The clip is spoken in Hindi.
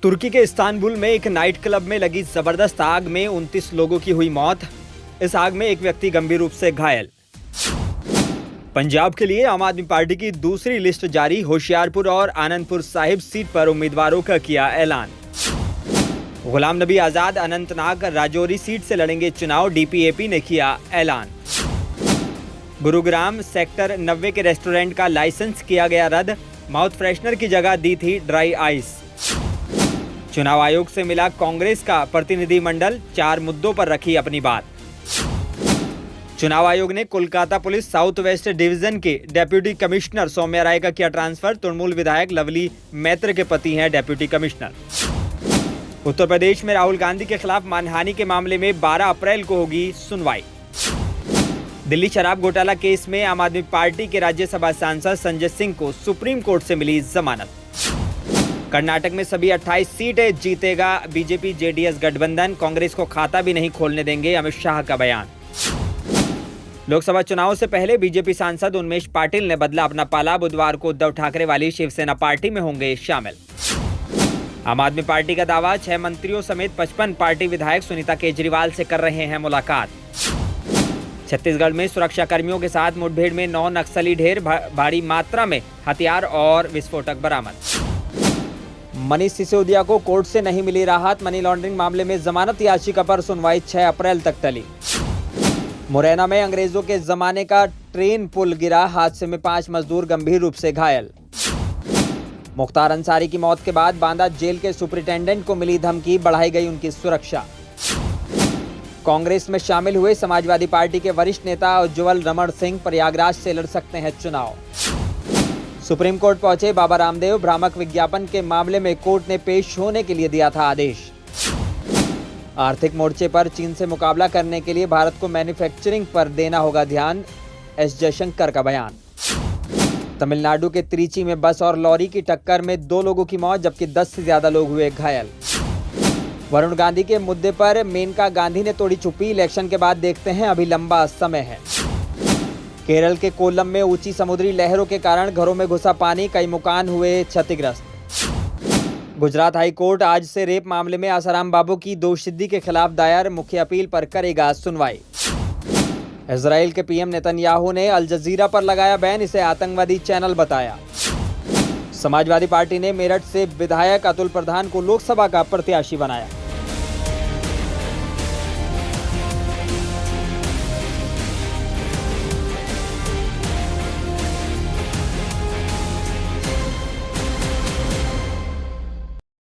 तुर्की के इस्तांबुल में एक नाइट क्लब में लगी जबरदस्त आग में 29 लोगों की हुई मौत। इस आग में एक व्यक्ति गंभीर रूप से घायल। पंजाब के लिए आम आदमी पार्टी की दूसरी लिस्ट जारी। होशियारपुर और आनंदपुर साहिब सीट पर उम्मीदवारों का किया ऐलान। गुलाम नबी आजाद अनंतनाग राजौरी सीट से लड़ेंगे चुनाव। डीपीएपी ने किया ऐलान। गुरुग्राम सेक्टर 90 के रेस्टोरेंट का लाइसेंस किया गया रद्द। माउथ फ्रेशनर की जगह दी थी ड्राई आइस। चुनाव आयोग से मिला कांग्रेस का प्रतिनिधिमंडल। 4 मुद्दों पर रखी अपनी बात। चुनाव आयोग ने Kolkata police south west division के डेप्यूटी कमिश्नर सौम्या राय का किया ट्रांसफर। तृणमूल विधायक लवली मैत्र के पति हैं डेप्यूटी कमिश्नर। उत्तर प्रदेश में राहुल गांधी के खिलाफ मानहानि के मामले में 12 अप्रैल को होगी सुनवाई। दिल्ली शराब घोटाला केस में आम आदमी पार्टी के राज्यसभा सांसद संजय सिंह को सुप्रीम कोर्ट से मिली जमानत। कर्नाटक में सभी 28 सीटें जीतेगा बीजेपी जेडीएस गठबंधन। कांग्रेस को खाता भी नहीं खोलने देंगे, अमित शाह का बयान। लोकसभा चुनाव से पहले बीजेपी सांसद उन्मेष पाटिल ने बदला अपना पाला। बुधवार को उद्धव ठाकरे वाली शिवसेना पार्टी में होंगे शामिल। आम आदमी पार्टी का दावा, 6 मंत्रियों समेत 55 पार्टी विधायक सुनीता केजरीवाल से कर रहे हैं मुलाकात। छत्तीसगढ़ में सुरक्षा कर्मियों के साथ मुठभेड़ में 9 नक्सली ढेर। भारी मात्रा में हथियार और विस्फोटक बरामद। मनीष सिसोदिया को कोर्ट से नहीं मिली राहत। मनी लॉन्ड्रिंग मामले में जमानत याचिका पर सुनवाई 6 अप्रैल तक टली। मुरैना में अंग्रेजों के जमाने का ट्रेन पुल गिरा। हादसे में 5 मजदूर गंभीर रूप से घायल। मुख्तार अंसारी की मौत के बाद बांदा जेल के सुपरिटेंडेंट को मिली धमकी। बढ़ाई गई उनकी सुरक्षा। कांग्रेस में शामिल हुए समाजवादी पार्टी के वरिष्ठ नेता उज्ज्वल रमण सिंह प्रयागराज से लड़ सकते हैं चुनाव। सुप्रीम कोर्ट पहुंचे बाबा रामदेव। भ्रामक विज्ञापन के मामले में कोर्ट ने पेश होने के लिए दिया था आदेश। आर्थिक मोर्चे पर चीन से मुकाबला करने के लिए भारत को मैन्युफैक्चरिंग पर देना होगा ध्यान। एस जयशंकर का बयान। तमिलनाडु के त्रिची में बस और लॉरी की टक्कर में 2 लोगों की मौत, जबकि 10 से ज्यादा लोग हुए घायल। वरुण गांधी के मुद्दे पर मेनका गांधी ने तोड़ी चुप्पी। इलेक्शन के बाद देखते हैं, अभी लंबा समय है। केरल के कोल्लम में ऊंची समुद्री लहरों के कारण घरों में घुसा पानी। कई मकान हुए क्षतिग्रस्त। गुजरात हाई कोर्ट आज से रेप मामले में आसाराम बाबू की दोषसिद्धि के खिलाफ दायर मुख्य अपील पर करेगा सुनवाई। इजराइल के पीएम नेतन्याहू ने अल जजीरा पर लगाया बैन। इसे आतंकवादी चैनल बताया। समाजवादी पार्टी ने मेरठ से विधायक अतुल प्रधान को लोकसभा का प्रत्याशी बनाया।